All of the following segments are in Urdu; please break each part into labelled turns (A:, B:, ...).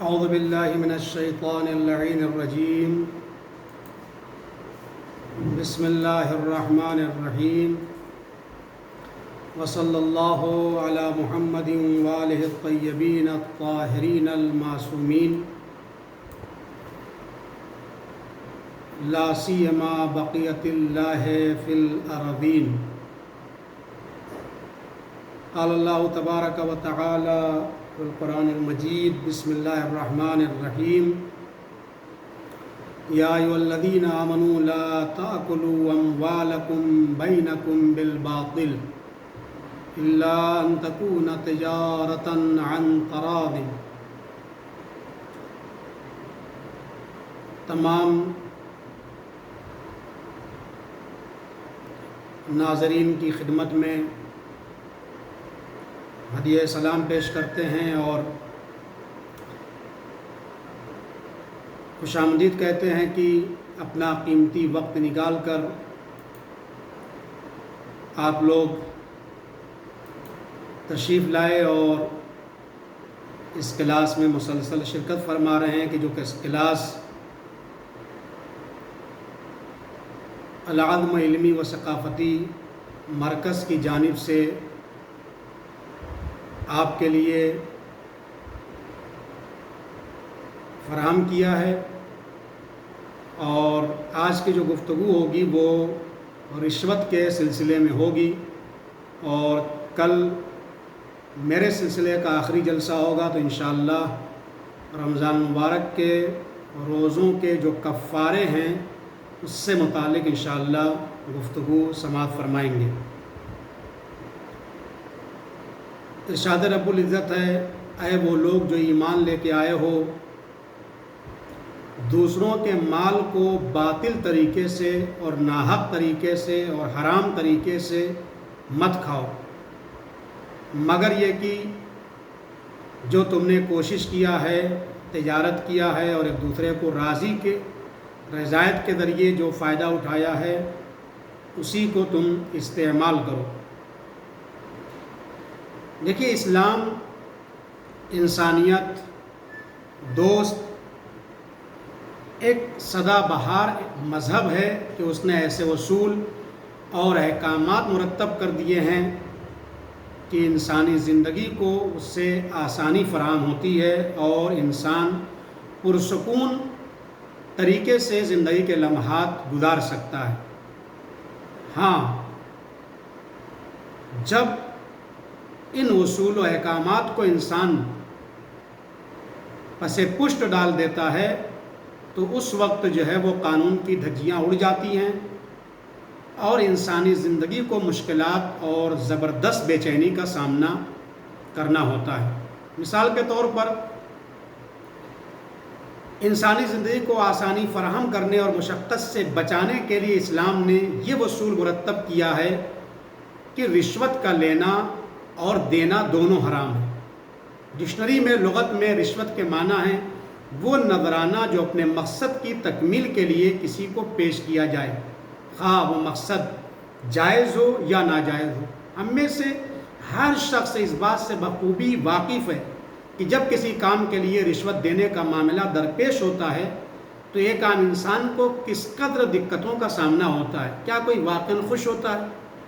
A: اعوذ باللہ من الشیطان اللعین الرجیم بسم اللہ الرحمن الرحیم وصلی اللہ علی محمد وآلہ الطیبین الطاہرین المعصومین لا سیما بقیت اللہ فی الارضین۔ قال اللہ تبارک و تعالی فی القرآن المجید بسم اللہ الرحمن الرحیم یا ایھا الذین آمنوا لا تأکلوا اموالکم بینکم بالباطل الا ان تکون تجارۃ عن تراض۔ تمام ناظرین کی خدمت میں ہدیہ سلام پیش کرتے ہیں اور خوش آمدید کہتے ہیں کہ اپنا قیمتی وقت نکال کر آپ لوگ تشریف لائے اور اس کلاس میں مسلسل شرکت فرما رہے ہیں کہ جو کہ کلاس العدم علمی و ثقافتی مرکز کی جانب سے آپ کے لیے فراہم کیا ہے، اور آج کی جو گفتگو ہوگی وہ رشوت کے سلسلے میں ہوگی، اور کل میرے سلسلے کا آخری جلسہ ہوگا، تو انشاءاللہ رمضان مبارک کے روزوں کے جو کفارے ہیں اس سے متعلق انشاءاللہ گفتگو سماعت فرمائیں گے۔ ارشاد رب العزت ہے، اے وہ لوگ جو ایمان لے کے آئے ہو، دوسروں کے مال کو باطل طریقے سے اور ناحق طریقے سے اور حرام طریقے سے مت کھاؤ، مگر یہ کہ جو تم نے کوشش کیا ہے، تجارت کیا ہے اور ایک دوسرے کو راضی کے رضایت کے ذریعے جو فائدہ اٹھایا ہے اسی کو تم استعمال کرو۔ دیکھیے، اسلام انسانیت، دوست، ایک سدا بہار مذہب ہے کہ اس نے ایسے اصول اور احکامات مرتب کر دیے ہیں کہ انسانی زندگی کو اس سے آسانی فراہم ہوتی ہے اور انسان پرسکون طریقے سے زندگی کے لمحات گزار سکتا ہے۔ ہاں، جب ان اصول و احکامات کو انسان پس پشت ڈال دیتا ہے تو اس وقت جو ہے وہ قانون کی دھجیاں اڑ جاتی ہیں اور انسانی زندگی کو مشکلات اور زبردست بے چینی کا سامنا کرنا ہوتا ہے۔ مثال کے طور پر انسانی زندگی کو آسانی فراہم کرنے اور مشقت سے بچانے کے لیے اسلام نے یہ اصول مرتب کیا ہے کہ رشوت کا لینا اور دینا دونوں حرام ہے۔ ڈکشنری میں لغت میں رشوت کے معنی ہیں وہ نذرانہ جو اپنے مقصد کی تکمیل کے لیے کسی کو پیش کیا جائے، خواہ وہ مقصد جائز ہو یا ناجائز ہو۔ ہم میں سے ہر شخص اس بات سے بخوبی واقف ہے کہ جب کسی کام کے لیے رشوت دینے کا معاملہ درپیش ہوتا ہے تو ایک عام انسان کو کس قدر دقتوں کا سامنا ہوتا ہے۔ کیا کوئی واقعاً خوش ہوتا ہے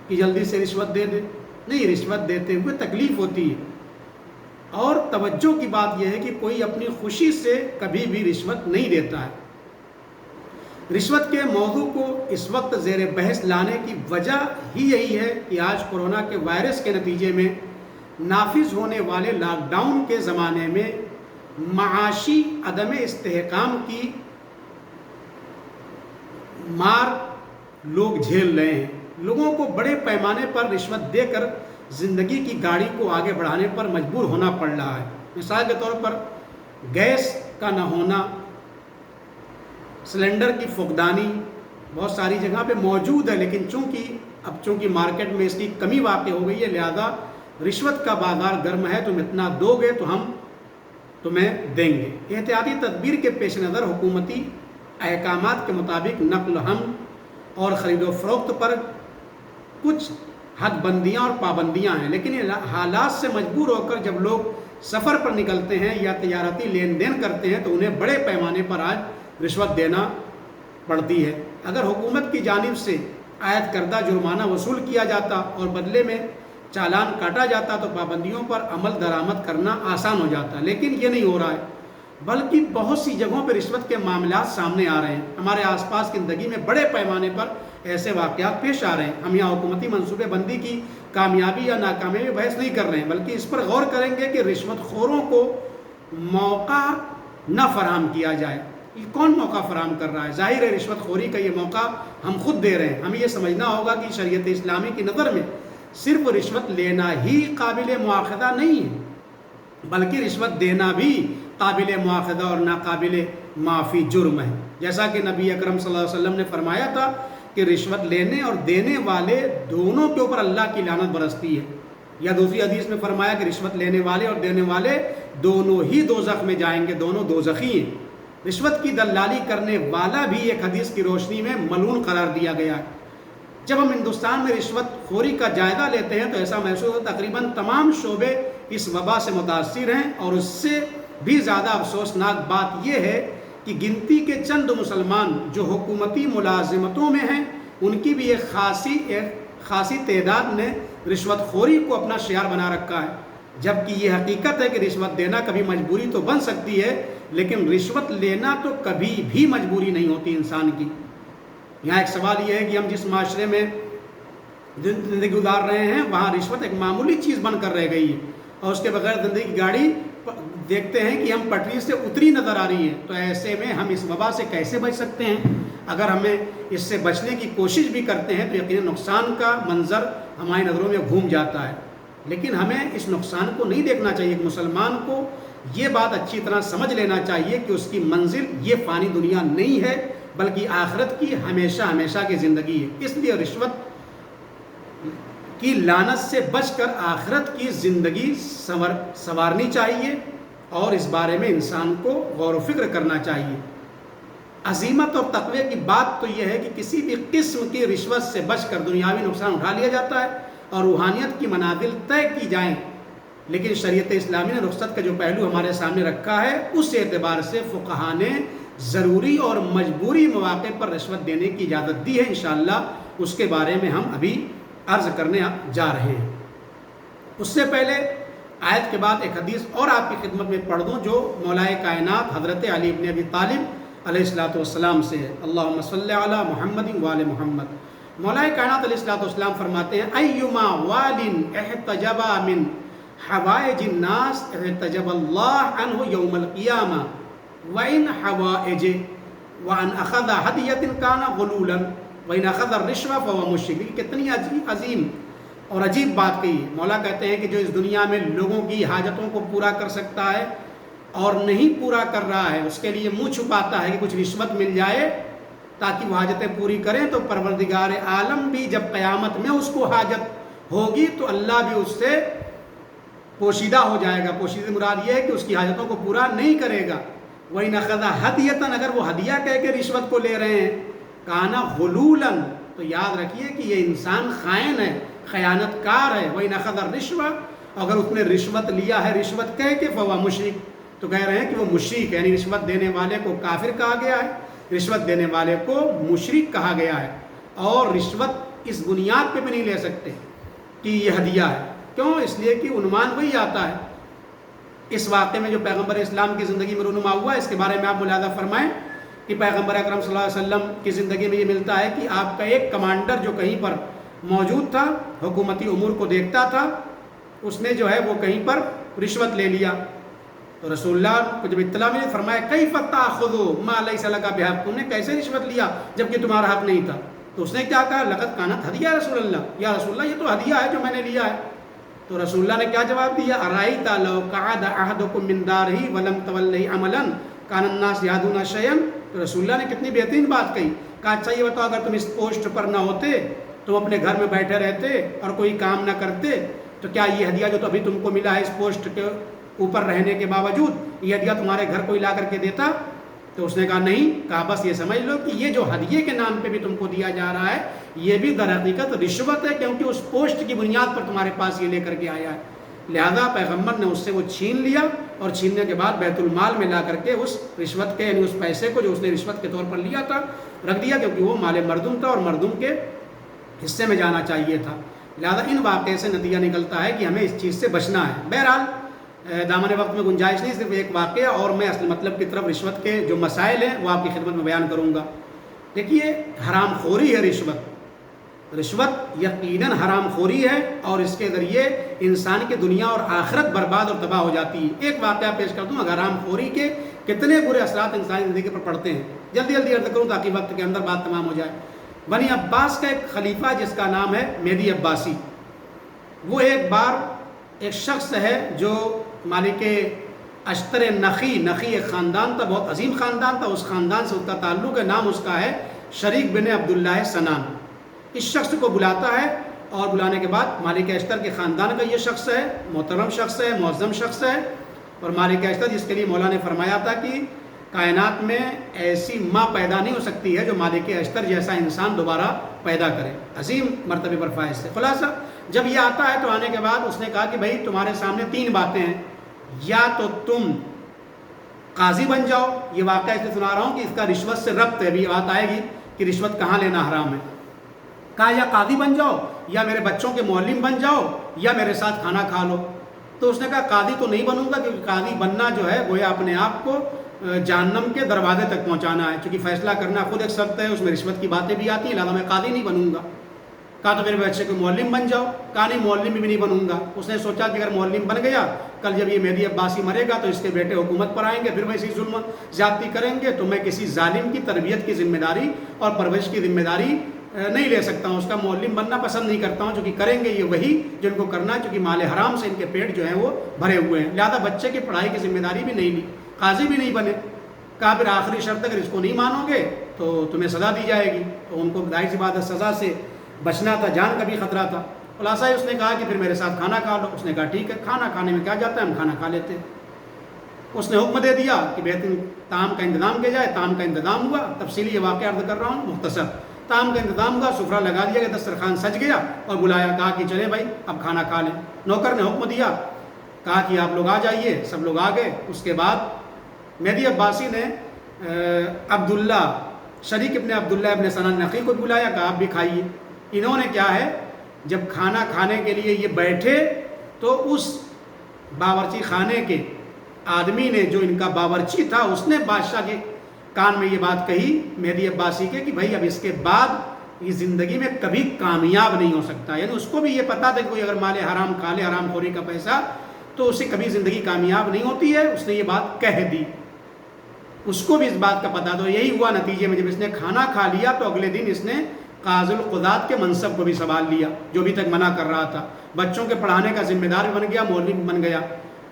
A: کہ جلدی سے رشوت دے دے؟ نہیں، رشوت دیتے ہوئے تکلیف ہوتی ہے، اور توجہ کی بات یہ ہے کہ کوئی اپنی خوشی سے کبھی بھی رشوت نہیں دیتا ہے۔ رشوت کے موضوع کو اس وقت زیر بحث لانے کی وجہ ہی یہی ہے کہ آج کورونا کے وائرس کے نتیجے میں نافذ ہونے والے لاک ڈاؤن کے زمانے میں معاشی عدم استحکام کی مار لوگ جھیل رہے ہیں۔ لوگوں کو بڑے پیمانے پر رشوت دے کر زندگی کی گاڑی کو آگے بڑھانے پر مجبور ہونا پڑ رہا ہے۔ مثال کے طور پر گیس کا نہ ہونا، سلنڈر کی فقدانی بہت ساری جگہ پہ موجود ہے، لیکن چونکہ مارکیٹ میں اس کی کمی واقع ہو گئی ہے، لہذا رشوت کا بازار گرم ہے، تم اتنا دو گے تو ہم تمہیں دیں گے۔ احتیاطی تدبیر کے پیش نظر حکومتی احکامات کے مطابق نقل و حمل اور خرید و فروخت پر کچھ حد بندیاں اور پابندیاں ہیں، لیکن حالات سے مجبور ہو کر جب لوگ سفر پر نکلتے ہیں یا تجارتی لین دین کرتے ہیں تو انہیں بڑے پیمانے پر آج رشوت دینا پڑتی ہے۔ اگر حکومت کی جانب سے عائد کردہ جرمانہ وصول کیا جاتا اور بدلے میں چالان کاٹا جاتا تو پابندیوں پر عمل درآمد کرنا آسان ہو جاتا، لیکن یہ نہیں ہو رہا ہے، بلکہ بہت سی جگہوں پہ رشوت کے معاملات سامنے آ رہے ہیں۔ ہمارے آس پاس کی زندگی میں بڑے پیمانے پر ایسے واقعات پیش آ رہے ہیں۔ ہم یہاں حکومتی منصوبے بندی کی کامیابی یا ناکامیابی بحث نہیں کر رہے ہیں، بلکہ اس پر غور کریں گے کہ رشوت خوروں کو موقع نہ فراہم کیا جائے۔ یہ کون موقع فراہم کر رہا ہے؟ ظاہر ہے رشوت خوری کا یہ موقع ہم خود دے رہے ہیں۔ ہمیں یہ سمجھنا ہوگا کہ شریعت اسلامی کی نظر میں صرف رشوت لینا ہی قابل مواخذہ نہیں ہے، بلکہ رشوت دینا بھی قابل مواخذہ اور ناقابل معافی جرم ہے۔ جیسا کہ نبی اکرم صلی اللہ علیہ وسلم نے فرمایا تھا کہ رشوت لینے اور دینے والے دونوں کے اوپر اللہ کی لعنت برستی ہے، یا دوسری حدیث میں فرمایا کہ رشوت لینے والے اور دینے والے دونوں ہی دوزخ میں جائیں گے، دونوں دوزخی ہیں۔ رشوت کی دلالی کرنے والا بھی ایک حدیث کی روشنی میں ملعون قرار دیا گیا ہے۔ جب ہم ہندوستان میں رشوت خوری کا جائزہ لیتے ہیں تو ایسا محسوس ہوتا ہے تقریباً تمام شعبے اس وبا سے متاثر ہیں، اور اس سے بھی زیادہ افسوسناک بات یہ ہے کہ گنتی کے چند مسلمان جو حکومتی ملازمتوں میں ہیں ان کی بھی ایک خاصی تعداد نے رشوت خوری کو اپنا شعار بنا رکھا ہے، جبکہ یہ حقیقت ہے کہ رشوت دینا کبھی مجبوری تو بن سکتی ہے، لیکن رشوت لینا تو کبھی بھی مجبوری نہیں ہوتی انسان کی۔ یہاں ایک سوال یہ ہے کہ ہم جس معاشرے میں زندگی گزار رہے ہیں وہاں رشوت ایک معمولی چیز بن کر رہ گئی ہے، اور اس کے بغیر زندگی کی گاڑی دیکھتے ہیں کہ ہم پٹری سے اتری نظر آ رہی ہے۔ تو ایسے میں ہم اس وبا سے کیسے بچ سکتے ہیں؟ اگر ہمیں اس سے بچنے کی کوشش بھی کرتے ہیں تو یقیناً نقصان کا منظر ہماری نظروں میں گھوم جاتا ہے، لیکن ہمیں اس نقصان کو نہیں دیکھنا چاہیے۔ ایک مسلمان کو یہ بات اچھی طرح سمجھ لینا چاہیے کہ اس کی منزل یہ فانی دنیا نہیں ہے، بلکہ آخرت کی ہمیشہ ہمیشہ کی زندگی ہے۔ اس لیے رشوت کی لعنت سے بچ کر آخرت کی زندگی سنوارنی چاہیے، اور اس بارے میں انسان کو غور و فکر کرنا چاہیے۔ عزیمت اور تقوی کی بات تو یہ ہے کہ کسی بھی قسم کی رشوت سے بچ کر دنیاوی نقصان اٹھا لیا جاتا ہے اور روحانیت کی منازل طے کی جائیں، لیکن شریعت اسلامی نے رخصت کا جو پہلو ہمارے سامنے رکھا ہے اس اعتبار سے فقہا نے ضروری اور مجبوری مواقع پر رشوت دینے کی اجازت دی ہے۔ انشاءاللہ اس کے بارے میں ہم ابھی عرض کرنے جا رہے ہیں۔ اس سے پہلے آیت کے بعد ایک حدیث اور آپ کی خدمت میں پڑھ دوں جو مولا کائنات حضرت علی ابن ابی طالب علیہ السلام سے ہے۔ اللہم صلی علی محمد وآل محمد۔ مولا کائنات علیہ السلام فرماتے ہیں ایما وال احتجب من حوائج الناس احتجب اللہ عنہ یوم القیامہ وَإِنْ حَوَائِجِ وَأَنْ أَخَذَ هَدِيَةٍ كَانَ غُلُولًا وَإِنْ أَخَذَ الرِّشْوَةَ فَهُوَ مُشْرِكٌ۔ کتنی عظیم اور عجیب بات کہی۔ مولا کہتے ہیں کہ جو اس دنیا میں لوگوں کی حاجتوں کو پورا کر سکتا ہے اور نہیں پورا کر رہا ہے اس کے لیے منہ چھپاتا ہے کہ کچھ رشوت مل جائے تاکہ وہ حاجتیں پوری کریں، تو پروردگار عالم بھی جب قیامت میں اس کو حاجت ہوگی تو اللہ بھی اس سے پوشیدہ ہو جائے گا۔ پوشیدہ مراد یہ ہے کہ اس کی حاجتوں کو پورا نہیں کرے گا۔ وَإِنْ أَخَذَ هَدِيَةً، اگر وہ ہدیہ کہہ کے رشوت کو لے رہے ہیں، کانا غلولاً، تو یاد رکھیے کہ یہ انسان خائن ہے، خیانت کار ہے۔ وَإِنْ أَخَذَ الرِّشْوَةَ، اگر اس نے رشوت لیا ہے رشوت کہہ کے فَهُوَ مُشْرِكٌ، تو کہہ رہے ہیں کہ وہ مشرک ہے، یعنی رشوت دینے والے کو کافر کہا گیا ہے، رشوت دینے والے کو مشرک کہا گیا ہے، اور رشوت اس بنیاد پہ بھی نہیں لے سکتے کہ یہ ہدیہ ہے۔ کیوں؟ اس لیے کہ عنوان وہی آتا ہے۔ اس واقعے میں جو پیغمبر اسلام کی زندگی میں رونما ہوا ہے اس کے بارے میں آپ ملاحظہ فرمائیں کہ پیغمبر اکرم صلی اللہ علیہ وسلم کی زندگی میں یہ ملتا ہے کہ آپ کا ایک کمانڈر جو کہیں پر موجود تھا، حکومتی امور کو دیکھتا تھا، اس نے جو ہے وہ کہیں پر رشوت لے لیا، تو رسول اللہ کو جب اطلاع ملی فرمایا کیف تاخذ ما لیس لک بحق، تم نے کیسے رشوت لیا جبکہ تمہارا حق نہیں تھا؟ تو اس نے کیا کہا لقد کانت ہدیہ رسول اللہ، یا رسول اللہ یہ تو ہدیہ ہے جو میں نے لیا ہے۔ تو رسول اللہ نے کیا جواب دیا؟ ارائیت لو قعد احدکم من دارہ ولم تولی عملا کان الناس یہدون شیئا۔ تو رسول اللہ نے کتنی بہترین بات کہی، کہا اچھا یہ بتاؤ اگر تم اس پوسٹ پر نہ ہوتے، تم اپنے گھر میں بیٹھے رہتے اور کوئی کام نہ کرتے، تو کیا یہ ہدیہ جو تو ابھی تم کو ملا ہے اس پوسٹ کے اوپر رہنے کے باوجود یہ ہدیہ تمہارے گھر کوئی لا کر کے دیتا؟ تو اس نے کہا نہیں۔ کہا بس یہ سمجھ لو کہ یہ جو ہدیے کے نام پہ بھی تم کو دیا جا رہا ہے یہ بھی در حقیقت رشوت ہے، کیونکہ اس پوسٹ کی بنیاد پر تمہارے پاس یہ لے کر کے آیا ہے۔ لہذا پیغمبر نے اس سے وہ چھین لیا اور چھیننے کے بعد بیت المال میں لا کر کے اس رشوت کے یعنی اس پیسے کو جو اس نے رشوت کے طور پر لیا تھا رکھ دیا، کیونکہ وہ مال مردم تھا اور مردم کے حصے میں جانا چاہیے تھا۔ لہذا ان واقعے سے نتیجہ نکلتا ہے کہ ہمیں اس چیز سے بچنا ہے۔ بہرحال دامن وقت میں گنجائش نہیں، صرف ایک واقعہ اور میں اصل مطلب کی طرف رشوت کے جو مسائل ہیں وہ آپ کی خدمت میں بیان کروں گا۔ دیکھیے، حرام خوری ہے رشوت یقیناً حرام خوری ہے، اور اس کے ذریعے انسان کی دنیا اور آخرت برباد اور تباہ ہو جاتی ہے۔ ایک واقعہ پیش کرتا ہوں، حرام خوری کے کتنے برے اثرات انسانی زندگی پر پڑتے ہیں، جلدی جلدی عرض کروں تاکہ وقت کے اندر بات تمام ہو جائے۔ بنی عباس کا ایک خلیفہ جس کا نام ہے مہدی عباسی، وہ ایک بار ایک شخص ہے جو مالک اشتر نخی ایک خاندان تھا، بہت عظیم خاندان تھا، اس خاندان سے اس کا تعلق ہے، نام اس کا ہے شریک بن عبداللہ سنان۔ اس شخص کو بلاتا ہے اور بلانے کے بعد مالک اشتر کے خاندان کا یہ شخص ہے، محترم شخص ہے، معظم شخص ہے، اور مالک اشتر جس کے لیے مولا نے فرمایا تھا کہ کائنات میں ایسی ماں پیدا نہیں ہو سکتی ہے جو مالک اشتر جیسا انسان دوبارہ پیدا کرے، عظیم مرتبے پر فائز سے۔ خلاصہ جب یہ آتا ہے تو آنے کے بعد اس نے کہا کہ بھائی تمہارے سامنے 3 باتیں ہیں، یا تو تم قاضی بن جاؤ، یہ واقعہ اس لیے سنا رہا ہوں کہ اس کا رشوت سے ربط ہے، ابھی بات آئے گی کہ رشوت کہاں لینا حرام ہے۔ کہا یا قاضی بن جاؤ، یا میرے بچوں کے معلم بن جاؤ، یا میرے ساتھ کھانا کھا لو۔ تو اس نے کہا قاضی تو نہیں بنوں گا، کیونکہ قاضی بننا جو ہے گویا اپنے آپ کو جہنم کے دروازے تک پہنچانا ہے، چونکہ فیصلہ کرنا خود ایک سخت ہے، اس میں رشوت کی باتیں بھی آتی ہیں، لہٰذا میں قاضی نہیں بنوں گا۔ کہا تو میرے بچے کو معلم بن جاؤ، کہا نہیں معلم بھی نہیں بنوں گا۔ اس نے سوچا کہ اگر معلم بن گیا، کل جب یہ مہدی عباسی مرے گا تو اس کے بیٹے حکومت پر آئیں گے، پھر ویسی ظلم زیادتی کریں گے، تو میں کسی ظالم کی تربیت کی ذمہ داری اور پرورش کی ذمہ داری نہیں لے سکتا ہوں، اس کا معلم بننا پسند نہیں کرتا ہوں، چونکہ کریں گے یہ وہی جن کو کرنا ہے، چونکہ مال حرام سے ان کے پیٹ جو ہیں وہ بھرے ہوئے ہیں، لہذا بچے کی پڑھائی کی ذمہ داری بھی نہیں لی، قاضی بھی نہیں بنے۔ کہا پھر آخری شرط اگر اس کو نہیں مانو گے تو تمہیں سزا دی جائے گی۔ تو ان کو ظاہر سی بات ہے سزا سے بچنا تھا، جان کا بھی خطرہ تھا۔ خلاصہ اس نے کہا کہ پھر میرے ساتھ کھانا کھا لو۔ اس نے کہا ٹھیک ہے، کھانا کھانے میں کیا جاتا ہے، ہم کھانا کھا لیتے ہیں۔ اس نے حکم دے دیا کہ بہترین طعام کا انتظام کیا جائے، طعام کا انتظام ہوا، تفصیلی یہ واقعہ عرض کر رہا ہوں مختصر۔ طعام کا انتظام ہوا، سفرہ لگا دیا گیا، دسترخوان سج گیا اور بلایا، کہا کہ چلے بھائی اب کھانا کھا لیں۔ نوکر نے حکم دیا، کہا کہ آپ لوگ آ جائیے، سب لوگ آ گئے۔ اس کے بعد مہدی عباسی نے عبداللہ شریک ابن عبداللہ ابن سنان نقی کو بلایا، کہا آپ بھی کھائیے۔ انہوں نے کیا ہے، جب کھانا کھانے کے لیے یہ بیٹھے تو اس باورچی خانے کے آدمی نے، جو ان کا باورچی تھا، اس نے بادشاہ کے کان میں یہ بات کہی مہدی عباسی کے کہ بھائی اب اس کے بعد یہ زندگی میں کبھی کامیاب نہیں ہو سکتا۔ یعنی اس کو بھی یہ پتا تھا کہ کوئی اگر مال حرام کھا لے، حرام خوری کا پیسہ، تو اسے کبھی زندگی کامیاب نہیں ہوتی ہے۔ اس نے یہ بات کہہ دی، اس کو بھی اس بات کا پتا تھا۔ یہی ہوا نتیجے میں، جب اس نے کھانا کھا لیا تو اگلے دن اس نے قاضی القضات کے منصب کو بھی سنبھال لیا، جو بھی تک منع کر رہا تھا۔ بچوں کے پڑھانے کا ذمہ دار بن گیا، معلم بن گیا،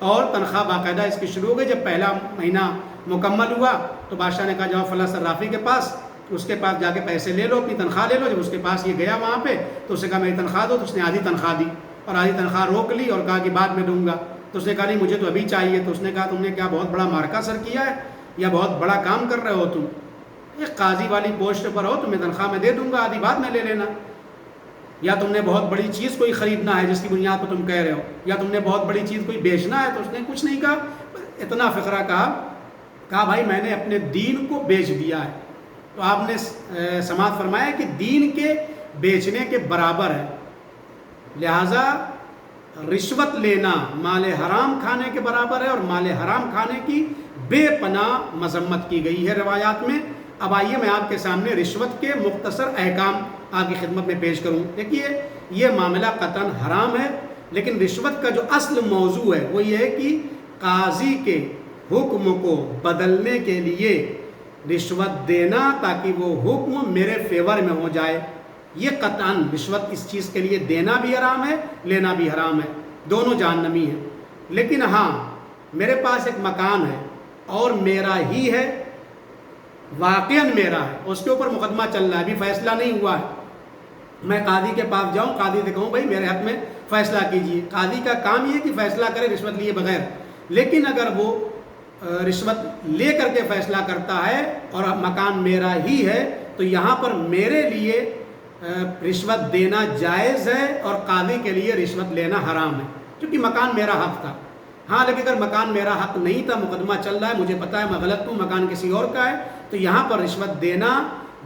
A: اور تنخواہ باقاعدہ اس کی شروع ہو گئی۔ جب پہلا مہینہ مکمل ہوا تو بادشاہ نے کہا جاؤ فلاں صرافی کے پاس، اس کے پاس جا کے پیسے لے لو، اپنی تنخواہ لے لو۔ جب اس کے پاس یہ گیا وہاں پہ تو اس نے کہا میری تنخواہ دو، تو اس نے آدھی تنخواہ دی اور آدھی تنخواہ روک لی اور کہا کہ بعد میں دوں گا۔ تو اس نے کہا نہیں مجھے تو ابھی چاہیے۔ تو اس نے کہا تم نے کیا بہت بڑا مارکا سر کیا ہے یا بہت بڑا کام کر رہے ہو تم؟ ایک قاضی والی پوسٹ پر ہو، تمہیں تنخواہ میں دے دوں گا، آدھی بعد میں لے لینا۔ یا تم نے بہت بڑی چیز کوئی خریدنا ہے جس کی بنیاد پر تم کہہ رہے ہو، یا تم نے بہت بڑی چیز کوئی بیچنا ہے؟ تو اس نے کچھ نہیں کہا، اتنا فقرہ کہا بھائی میں نے اپنے دین کو بیچ دیا ہے۔ تو آپ نے سماعت فرمایا کہ دین کے بیچنے کے برابر ہے، لہذا رشوت لینا مال حرام کھانے کے برابر ہے، اور مال حرام کھانے کی بے پناہ مذمت کی گئی ہے روایات میں۔ اب آئیے میں آپ کے سامنے رشوت کے مختصر احکام آپ کی خدمت میں پیش کروں۔ دیکھیے یہ معاملہ قطعاً حرام ہے، لیکن رشوت کا جو اصل موضوع ہے وہ یہ ہے کہ قاضی کے حکم کو بدلنے کے لیے رشوت دینا تاکہ وہ حکم میرے فیور میں ہو جائے۔ یہ قطعاً رشوت اس چیز کے لیے دینا بھی حرام ہے، لینا بھی حرام ہے، دونوں جہنمی ہیں۔ لیکن ہاں میرے پاس ایک مکان ہے اور میرا ہی ہے، واقعاً میرا ہے، اس کے اوپر مقدمہ چل رہا ہے، ابھی فیصلہ نہیں ہوا ہے، میں قاضی کے پاس جاؤں، قاضی سے کہوں بھائی میرے حق میں فیصلہ کیجیے۔ قاضی کا کام یہ کہ فیصلہ کرے رشوت لیے بغیر، لیکن اگر وہ رشوت لے کر کے فیصلہ کرتا ہے اور مکان میرا ہی ہے تو یہاں پر میرے لیے رشوت دینا جائز ہے اور قاضی کے لیے رشوت لینا حرام ہے۔ کیونکہ مکان میرا حق تھا. ہاں لیکن اگر مکان میرا حق نہیں تھا, مقدمہ چل رہا ہے, مجھے پتہ ہے میں غلط ہوں, مکان کسی اور کا ہے, تو یہاں پر رشوت دینا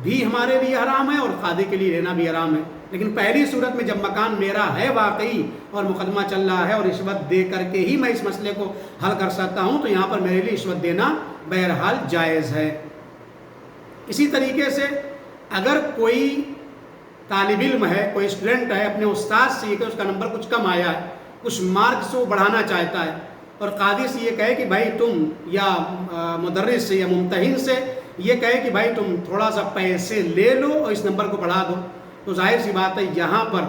A: بھی ہمارے لیے حرام ہے اور قاضی کے لیے لینا بھی حرام ہے. لیکن پہلی صورت میں جب مکان میرا ہے واقعی اور مقدمہ چل رہا ہے اور رشوت دے کر کے ہی میں اس مسئلے کو حل کر سکتا ہوں, تو یہاں پر میرے لیے رشوت دینا بہرحال جائز ہے. اسی طریقے سے اگر کوئی طالب علم ہے, کوئی اسٹوڈنٹ ہے, اپنے استاد سے یہ کہ اس کا نمبر کچھ کم آیا ہے, کچھ مارکس وہ بڑھانا چاہتا ہے, اور قاضی سے یہ کہے کہ بھائی تم, یا مدرس سے یا ممتحن سے یہ کہے کہ بھائی تم تھوڑا سا پیسے لے لو اور اس نمبر کو بڑھا دو, تو ظاہر سی بات ہے یہاں پر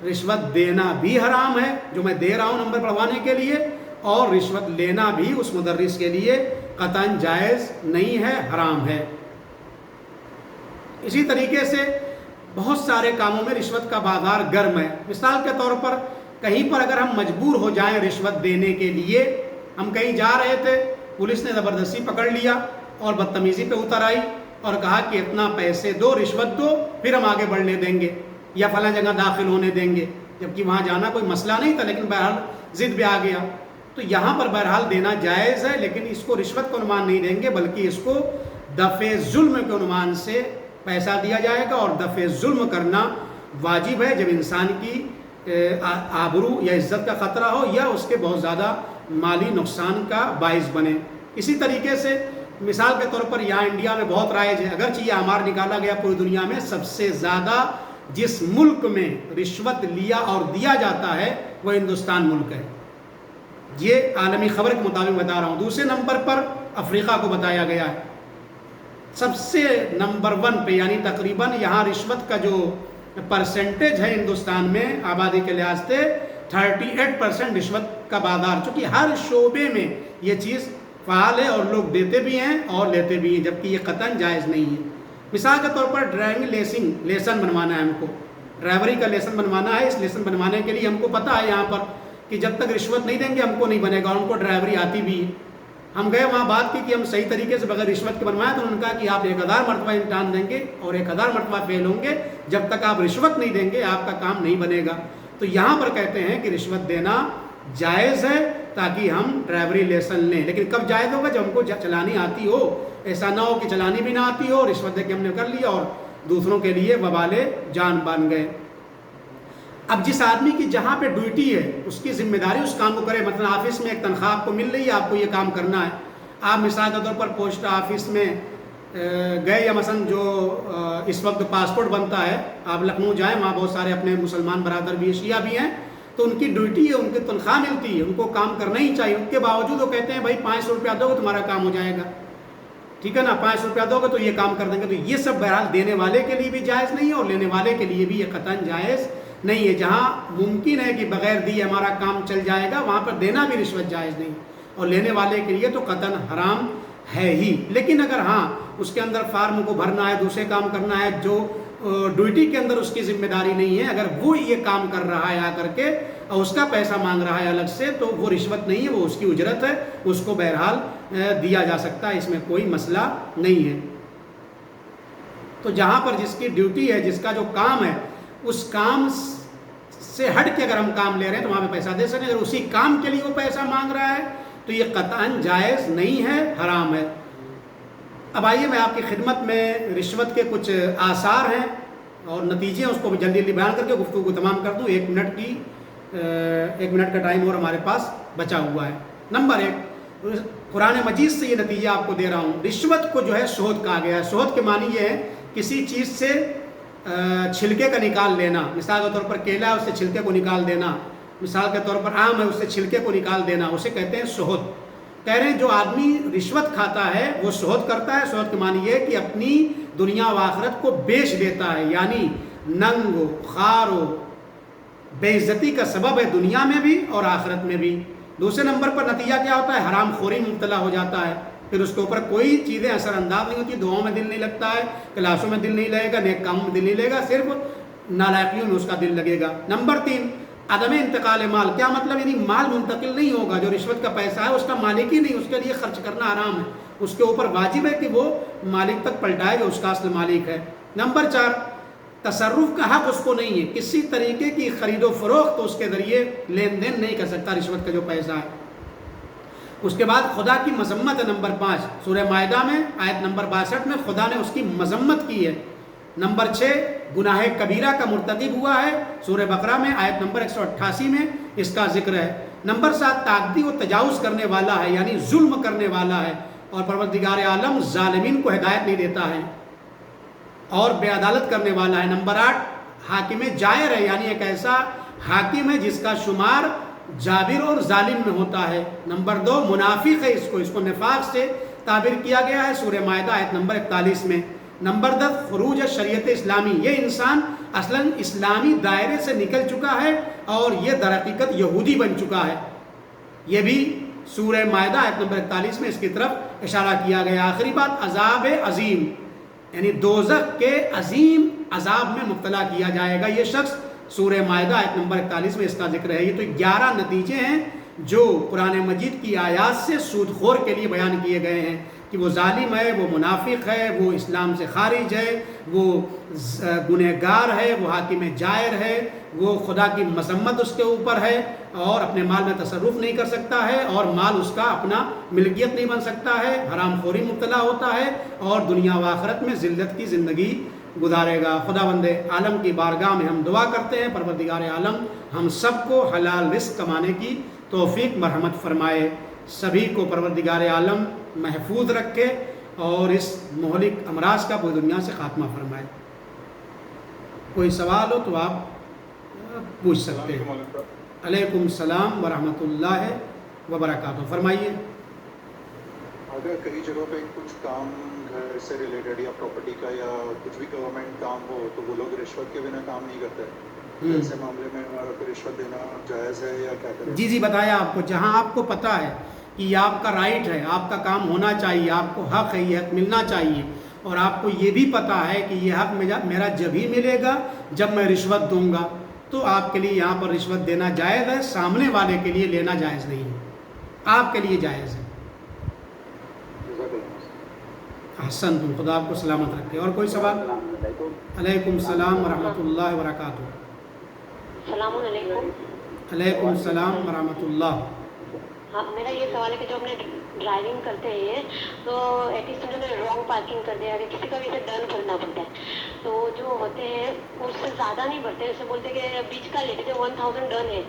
A: رشوت دینا بھی حرام ہے جو میں دے رہا ہوں نمبر بڑھوانے کے لیے, اور رشوت لینا بھی اس مدرس کے لیے قطعاً جائز نہیں ہے, حرام ہے. اسی طریقے سے بہت سارے کاموں میں رشوت کا بازار گرم ہے. مثال کے طور پر کہیں پر اگر ہم مجبور ہو جائیں رشوت دینے کے لیے, ہم کہیں جا رہے تھے, پولیس نے زبردستی پکڑ لیا اور بدتمیزی پہ اتر آئی اور کہا کہ اتنا پیسے دو, رشوت دو, پھر ہم آگے بڑھنے دیں گے یا فلاں جگہ داخل ہونے دیں گے, جبکہ وہاں جانا کوئی مسئلہ نہیں تھا, لیکن بہرحال ضد پہ آ گیا, تو یہاں پر بہرحال دینا جائز ہے, لیکن اس کو رشوت کا عنوان نہیں دیں گے بلکہ اس کو دفع ظلم کے عنوان سے پیسہ دیا جائے گا. اور دفع ظلم کرنا واجب ہے جب انسان کی آبرو یا عزت کا خطرہ ہو یا اس کے بہت زیادہ مالی نقصان کا باعث بنے. اسی طریقے سے مثال کے طور پر یہاں انڈیا میں بہت رائج ہے, اگرچہ یہ آمار نکالا گیا پوری دنیا میں سب سے زیادہ جس ملک میں رشوت لیا اور دیا جاتا ہے وہ ہندوستان ملک ہے. یہ عالمی خبر کے مطابق بتا رہا ہوں. دوسرے نمبر پر افریقہ کو بتایا گیا ہے, سب سے نمبر 1 پہ, یعنی تقریباً یہاں رشوت کا جو پرسنٹیج ہے ہندوستان میں آبادی کے لحاظ سے 38% رشوت کا بازار, چونکہ ہر شعبے میں یہ چیز فعال ہے اور لوگ دیتے بھی ہیں اور لیتے بھی ہیں, جبکہ یہ قطعاً جائز نہیں ہے. مثال کے طور پر ڈرائیونگ لیسن بنوانا ہے, ہم کو ڈرائیوری کا لیسن بنوانا ہے. اس لیسن بنوانے کے لیے ہم کو پتہ ہے یہاں پر کہ جب تک رشوت نہیں دیں گے ہم کو نہیں بنے گا, اور ہم کو ڈرائیوری آتی بھی ہے. ہم گئے وہاں بات کی کہ ہم صحیح طریقے سے بغیر رشوت کے بنوائیں, تو انہوں نے کہا کہ آپ 1000 مرتبہ امتحان دیں گے اور 1000 مرتبہ فیل ہوں گے, جب تک آپ رشوت نہیں دیں گے آپ کا کام نہیں بنے گا. تو یہاں پر کہتے ہیں کہ رشوت دینا جائز ہے تاکہ ہم ڈرائیوری لیسن لیں. لیکن کب جائز ہوگا؟ جب ہم کو چلانی آتی ہو. ایسا نہ ہو کہ چلانی بھی نہ آتی ہو, رشوت دے کے ہم نے کر لیا اور دوسروں کے لیے وبال جان بن گئے. اب جس آدمی کی جہاں پہ ڈیوٹی ہے اس کی ذمہ داری اس کام کو کرے. مثلا آفس میں ایک تنخواہ آپ کو مل رہی ہے, آپ کو یہ کام کرنا ہے. آپ مثال کے طور پر پوسٹ آفس میں گئے, یا مثلا جو اس وقت پاسپورٹ بنتا ہے, آپ لکھنؤ جائیں, وہاں بہت سارے اپنے مسلمان برادر بھی, شیعہ بھی ہیں, تو ان کی ڈیوٹی ہے, ان کی تنخواہ ملتی ہے, ان کو کام کرنا ہی چاہیے. ان کے باوجود وہ کہتے ہیں بھائی 500 روپیہ دو گے تمہارا کام ہو جائے گا, ٹھیک ہے نا, 500 روپیہ دو گے تو یہ کام کر دیں گے. تو یہ سب بہرحال دینے والے کے لیے بھی جائز نہیں ہے اور لینے والے کے لیے بھی یہ قطعاً جائز نہیں ہے. جہاں ممکن ہے کہ بغیر دیے ہمارا کام چل جائے گا وہاں پر دینا بھی رشوت جائز نہیں, اور لینے والے کے لیے تو قطعاً حرام ہے ہی. لیکن اگر ہاں اس کے اندر فارم کو بھرنا ہے, دوسرے کام کرنا ہے جو ڈیوٹی کے اندر اس کی ذمہ داری نہیں ہے, اگر وہ یہ کام کر رہا ہے آ کر کے اور اس کا پیسہ مانگ رہا ہے الگ سے, تو وہ رشوت نہیں ہے, وہ اس کی اجرت ہے, اس کو بہرحال دیا جا سکتا ہے, اس میں کوئی مسئلہ نہیں ہے. تو جہاں پر جس کی ڈیوٹی ہے, جس کا جو کام ہے, اس کام سے ہٹ کے اگر ہم کام لے رہے ہیں تو وہاں پہ پیسہ دے سکیں. اگر اسی کام کے لیے وہ پیسہ مانگ رہا ہے تو یہ قطعاً جائز نہیں ہے, حرام ہے. اب آئیے میں آپ کی خدمت میں رشوت کے کچھ آثار ہیں اور نتیجے ہیں, اس کو بھی جلدی جلدی بیان کر کے گفتگو کو تمام کر دوں. 1 منٹ کا ٹائم اور ہمارے پاس بچا ہوا ہے. نمبر 1, قرآن مجید سے یہ نتیجہ آپ کو دے رہا ہوں. رشوت کو جو ہے سود کہا گیا ہے. سود کے معنی یہ ہے کسی چیز سے چھلکے کا نکال لینا. مثال کے طور پر کیلا ہے, اس سے چھلکے کو نکال دینا. مثال کے طور پر آم ہے, اس سے چھلکے کو نکال دینا, اسے کہتے ہیں سود. کہہ رہے ہیں جو آدمی رشوت کھاتا ہے وہ سود کرتا ہے. سود کے معنی یہ ہے کہ اپنی دنیا و آخرت کو بیچ دیتا ہے, یعنی ننگ و خوار و بے عزتی کا سبب ہے دنیا میں بھی اور آخرت میں بھی. دوسرے نمبر پر نتیجہ کیا ہوتا ہے؟ حرام خوری میں مبتلا ہو جاتا ہے. پھر اس کے اوپر کوئی چیزیں اثر انداز نہیں ہوتی, دعاؤں میں دل نہیں لگتا ہے, کلاسوں میں دل نہیں لگے گا, نیک کاموں میں دل نہیں لگے گا, صرف نالائقیوں میں اس کا دل لگے گا. نمبر 3, عدم انتقال مال. کیا مطلب؟ یعنی مال منتقل نہیں ہوگا. جو رشوت کا پیسہ ہے اس کا مالک ہی نہیں, اس کے لیے خرچ کرنا حرام ہے. اس کے اوپر واجب ہے کہ وہ مالک تک پلٹائے جو اس کا اصل مالک ہے. نمبر 4, تصرف کا حق اس کو نہیں ہے، کسی طریقے کی خرید و فروخت اس کے ذریعے لین دین نہیں کر سکتا رشوت کا جو پیسہ ہے۔ اس کے بعد خدا کی مذمت ہے نمبر 5 سورہ مائدہ میں آیت نمبر 62 میں خدا نے اس کی مذمت کی ہے۔ نمبر 6 گناہ کبیرہ کا مرتکب ہوا ہے، سورہ بقرہ میں آیت نمبر 188 میں اس کا ذکر ہے۔ نمبر 7 تعدی و تجاوز کرنے والا ہے، یعنی ظلم کرنے والا ہے، اور پروردگار عالم ظالمین کو ہدایت نہیں دیتا ہے اور بے عدالت کرنے والا ہے۔ نمبر 8 حاکم جائر ہے، یعنی ایک ایسا حاکم ہے جس کا شمار جابر اور ظالم میں ہوتا ہے۔ نمبر 2 منافق ہے، اس کو نفاق سے تعبیر کیا گیا ہے سورہ مائدہ آیت نمبر 41 میں۔ نمبر 10 خروج شریعت اسلامی، یہ انسان اصلاً اسلامی دائرے سے نکل چکا ہے اور یہ در حقیقت یہودی بن چکا ہے، یہ بھی سورہ مائدہ آیت نمبر 41 میں اس کی طرف اشارہ کیا گیا۔ آخری بات عذاب عظیم، یعنی دوزخ کے عظیم عذاب میں مبتلا کیا جائے گا یہ شخص، سورہ مائدہ آیت نمبر 41 میں اس کا ذکر ہے۔ یہ تو 11 نتیجے ہیں جو قرآن مجید کی آیات سے سود خور کے لیے بیان کیے گئے ہیں کہ وہ ظالم ہے، وہ منافق ہے، وہ اسلام سے خارج ہے، وہ گنہگار ہے، وہ حاکم جائر ہے، وہ خدا کی مذمت اس کے اوپر ہے اور اپنے مال میں تصرف نہیں کر سکتا ہے اور مال اس کا اپنا ملکیت نہیں بن سکتا ہے، حرام خوری مبتلا ہوتا ہے اور دنیا و آخرت میں ذلت کی زندگی گزارے گا۔ خداوند عالم کی بارگاہ میں ہم دعا کرتے ہیں پروردگار عالم ہم سب کو حلال رزق کمانے کی توفیق مرحمت فرمائے، سبھی کو پروردگار عالم محفوظ رکھے اور اس مہلک امراض کا پوری دنیا سے خاتمہ فرمائے۔ کوئی سوال ہو تو آپ پوچھ سکتے ہیں۔ علیکم السلام ورحمۃ اللہ وبرکاتہ، فرمائیے۔
B: اگر کئی جگہوں پہ کچھ کام گھر سے ریلیٹڈ یا پراپرٹی کا یا کچھ بھی گورنمنٹ کام ہو تو وہ لوگ رشوت کے بنا کام نہیں کرتے، ایسے معاملے میں ہمارا کو رشوت دینا جائز ہے یا کیا کریں؟
A: جی بتایا آپ کو، جہاں آپ کو پتہ ہے کہ یہ آپ کا رائٹ ہے، آپ کا کام ہونا چاہیے، آپ کو حق ہے، یہ حق ملنا چاہیے، اور آپ کو یہ بھی پتہ ہے کہ یہ حق میرا جب ہی ملے گا جب میں رشوت دوں گا، تو آپ کے لیے یہاں پر رشوت دینا جائز ہے، سامنے والے کے لیے لینا جائز نہیں ہے، آپ کے لیے جائز ہے۔ احسن تم، خدا آپ کو سلامت رکھے۔ اور کوئی سوال؟ علیکم السلام ورحمۃ اللہ وبرکاتہ۔
C: السلام علیکم۔
A: علیکم السلام ورحمۃ اللہ۔
C: ہاں، میرا یہ سوال ہے کہ جو ہم نے ڈرائیونگ کرتے ہیں تو ایٹلیسٹ ہم نے رانگ پارکنگ کر دیا، اگر کسی کا بھی اسے ڈن بھرنا پڑتا ہے تو جو ہوتے ہیں اس سے زیادہ نہیں بھرتے، جیسے بولتے کہ بیچ کا لیتے تھے 1000 ڈن ہے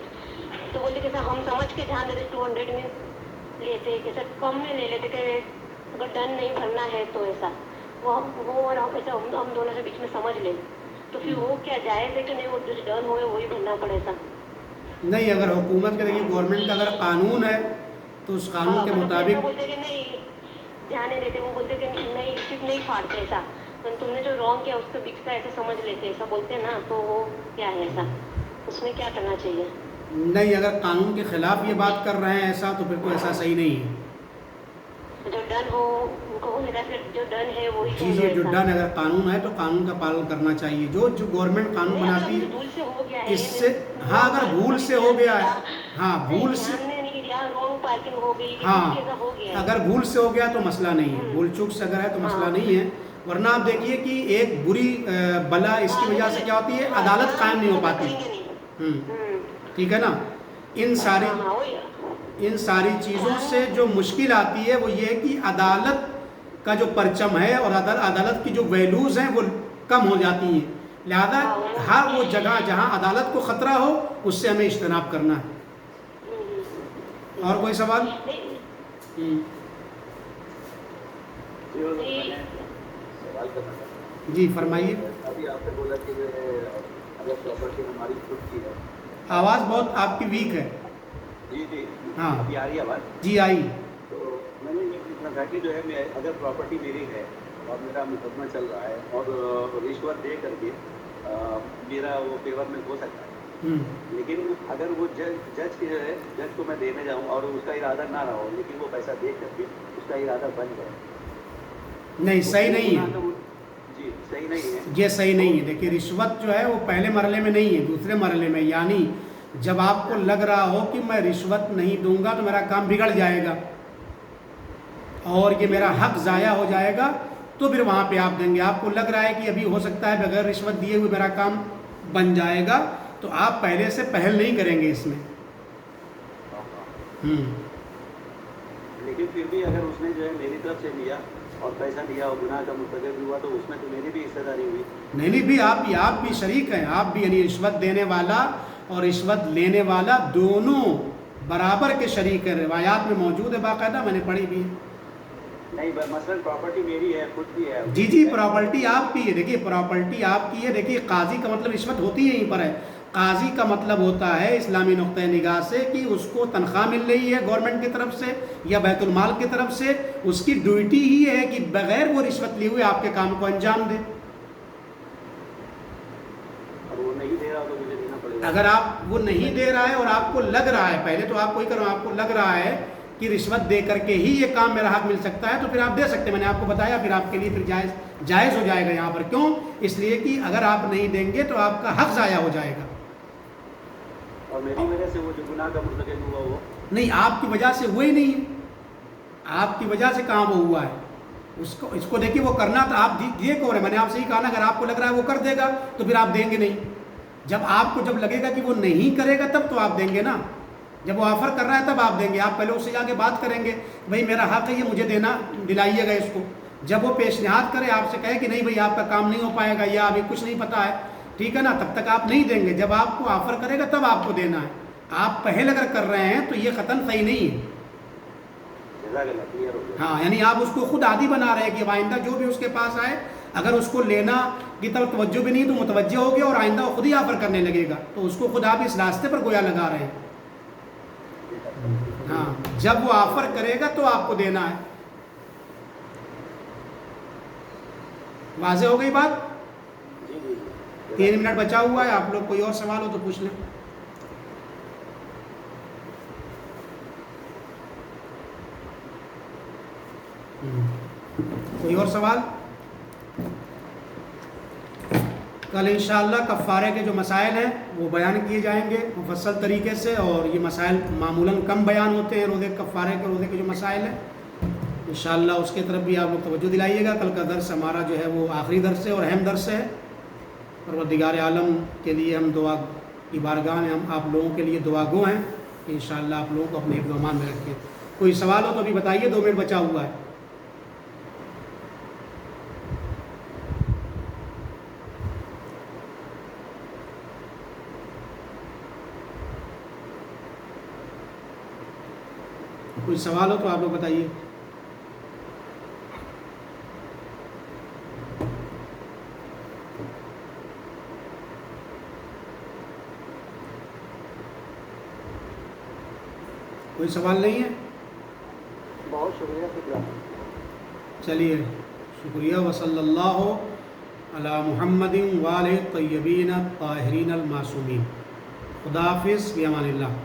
C: تو بولتے کہ سر ہم سمجھ کے دھیان دیتے 200 میں لیتے کہ سر کم میں لے لیتے کہ اگر ڈن نہیں بھرنا ہے تو ایسا وہ اور ایسا ہم دونوں سے بیچ میں سمجھ لیں تو پھر وہ کیا جائز ہے کہ نہیں، وہ جو ڈن ہوئے وہی بھرنا پڑے ایسا؟
A: نہیں، اگر حکومت کا، دیکھیے گورنمنٹ کا اگر قانون ہے تو اس قانون کے مطابق
C: بولتے کہ نہیں دھیان نہیں دیتے، وہ بولتے کہ نہیں صرف نہیں پھاڑتے ایسا، تم نے جو رانگ کیا اس کو بیچ کا ایسا سمجھ لیتے ایسا بولتے ہیں نا، تو وہ کیا ہے ایسا، اس میں کیا کرنا چاہیے؟
A: نہیں، اگر قانون کے خلاف یہ بات کر رہے ہیں ایسا تو پھر تو ایسا صحیح نہیں ہے۔
C: جو ڈن ہو ان کو پھر جو ڈن ہے وہی
A: جی جو ڈن اگر قانون ہے تو قانون کا پالن کرنا چاہیے، جو گورنمنٹ قانون بناتی ہے اس سے، ہاں اگر بھول سے ہو گیا ہے، ہاں بھول سے، ہاں اگر بھول سے ہو گیا تو مسئلہ نہیں ہے، بھول چوک سے اگر ہے تو مسئلہ نہیں ہے، ورنہ آپ دیکھیے کہ ایک بری بلا اس کی وجہ سے کیا ہوتی ہے، عدالت قائم نہیں ہو پاتی۔ ٹھیک ہے نا، ان ساری چیزوں سے جو مشکل آتی ہے وہ یہ ہے کہ عدالت کا جو پرچم ہے اور عدالت کی جو ویلیوز ہیں وہ کم ہو جاتی ہیں، لہذا ہر وہ جگہ جہاں عدالت کو خطرہ ہو اس سے ہمیں اجتناب کرنا ہے۔ اور کوئی سوال؟ جی فرمائیے۔
D: ابھی آپ نے بولا کہ اگر پراپرٹی ہماری خود کی ہے،
A: آواز بہت آپ کی ویک ہے۔
D: جی
A: ہاں
D: ابھی آ رہی ہے آواز؟
A: جی آئی۔
D: تو میں نے یہ پوچھنا تھا کہ جو ہے میں اگر پراپرٹی میری ہے اور میرا مقدمہ چل رہا ہے اور رشوت دے کر کے میرا وہ فیور میں ہو سکتا ہے، لیکن اگر وہ جج جو ہے جج کو میں دینے جاؤں اور اس کا ارادہ نہ رہا ہو لیکن وہ پیسہ دے کر کے اس کا ارادہ بن جائے،
A: نہیں صحیح نہیں ہے،
D: جی صحیح نہیں ہے،
A: یہ صحیح نہیں ہے۔ دیکھیے رشوت جو ہے وہ پہلے مرحلے میں نہیں ہے، دوسرے مرحلے میں، یعنی جب آپ کو لگ رہا ہو کہ میں رشوت نہیں دوں گا تو میرا کام بگڑ جائے گا اور یہ میرا حق ضائع ہو جائے گا، تو پھر وہاں پہ آپ دیں گے. آپ کو لگ رہا ہے کہ ابھی ہو سکتا ہے بغیر رشوت دیے ہوئے میرا کام بن جائے گا, تو آپ پہلے سے پہل نہیں کریں گے اس میں.
D: لیکن پھر بھی اگر اس نے جو ہے میری طرف سے لیا اور پیسہ لیا اور گناہ کا مرتکب ہوا تو اس میں تو میری بھی حصہ داری ہوئی.
A: نہیں بھی آپ بھی شریک ہیں, آپ بھی, یعنی رشوت دینے والا اور رشوت لینے والا دونوں برابر کے شریک ہیں. روایات میں موجود ہے باقاعدہ, میں نے پڑھی بھی ہے.
D: نہیں مثلا پراپرٹی میری ہے, خود کی ہے.
A: جی پراپرٹی آپ کی ہے. دیکھیے پراپرٹی آپ کی ہے. دیکھیے قاضی کا مطلب رشوت ہوتی ہے یہیں پر ہے. قاضی کا مطلب ہوتا ہے اسلامی نقطۂ نگاہ سے کہ اس کو تنخواہ مل رہی ہے گورنمنٹ کی طرف سے یا بیت المال کی طرف سے, اس کی ڈیوٹی ہی ہے کہ بغیر وہ رشوت لیے ہوئے آپ کے کام کو انجام دے.
D: اور وہ نہیں دے رہا تو مجھے دینا پڑے گا.
A: اگر آپ وہ نہیں دے رہا ہے اور آپ کو لگ رہا ہے, پہلے تو آپ کو ہی کرو, آپ کو لگ رہا ہے کہ رشوت دے کر کے ہی یہ کام میرا حق مل سکتا ہے, تو پھر آپ دے سکتے ہیں. میں نے آپ کو بتایا پھر آپ کے لیے پھر جائز ہو جائے گا یہاں پر. کیوں؟ اس لیے کہ اگر آپ نہیں دیں گے تو آپ کا حق ضائع ہو جائے گا.
D: اور میری وجہ سے وہ جو گناہ کا مرتکب ہوا وہ
A: نہیں, آپ کی وجہ سے ہوئی نہیں ہے. آپ کی وجہ سے کہاں وہ ہوا ہے. اس کو دیکھیے وہ کرنا تھا, آپ یہ کہہ رہے ہیں, میں نے آپ سے ہی کہا نا, اگر آپ کو لگ رہا ہے وہ کر دے گا تو پھر آپ دیں گے نہیں. جب آپ کو جب لگے گا کہ وہ نہیں کرے گا تب تو آپ دیں گے نا. جب وہ آفر کر رہا ہے تب آپ دیں گے. آپ پہلے اس سے جا کے بات کریں گے, بھائی میرا حق ہے یہ, مجھے دینا دلائیے گا اس کو. جب وہ پیشنہاد کرے, آپ سے کہے کہ نہیں بھائی آپ کا کام نہیں ہو پائے گا یا ابھی کچھ نہیں پتہ ہے, ٹھیک ہے نا, تب تک آپ نہیں دیں گے. جب آپ کو آفر کرے گا تب آپ کو دینا ہے. آپ پہل اگر کر رہے ہیں تو یہ قطعاً صحیح نہیں ہے. ہاں, یعنی آپ اس کو خود عادی بنا رہے ہیں کہ آئندہ جو بھی اس کے پاس آئے, اگر اس کو لینا کی طرف توجہ بھی نہیں تو متوجہ ہو گیا اور آئندہ وہ خود ہی آفر کرنے لگے گا, تو اس کو خود آپ اس راستے پر گویا لگا رہے ہیں. ہاں, جب وہ آفر کرے گا تو آپ کو دینا ہے. واضح ہو گئی بات؟ 3 منٹ بچا ہوا ہے, آپ لوگ کوئی اور سوال ہو تو پوچھ لیں. کوئی اور سوال؟ کل انشاءاللہ کفارے کے جو مسائل ہیں وہ بیان کیے جائیں گے مفصل طریقے سے, اور یہ مسائل معمولاً کم بیان ہوتے ہیں روزے کفارے کے, روزے کے جو مسائل ہیں انشاءاللہ اس کے طرف بھی آپ لوگ توجہ دلائیے گا. کل کا درس ہمارا جو ہے وہ آخری درس ہے اور اہم درس ہے. پروردگار عالم کے لیے ہم دعا کی بارگاہ میں ہم آپ لوگوں کے لیے دعا گو ہیں کہ انشاءاللہ آپ لوگوں کو اپنے حفظ و امان میں رکھیں. کوئی سوال ہو تو ابھی بتائیے, 2 منٹ بچا ہوا ہے. کوئی سوال ہو تو آپ لوگ بتائیے. کوئی سوال نہیں ہے؟
B: بہت شکریہ.
A: چلیے شکریہ. وصلی اللہ علی محمد وآلہ الطیبین الطاہرین المعصومین. خدا حافظ, فی امان اللہ.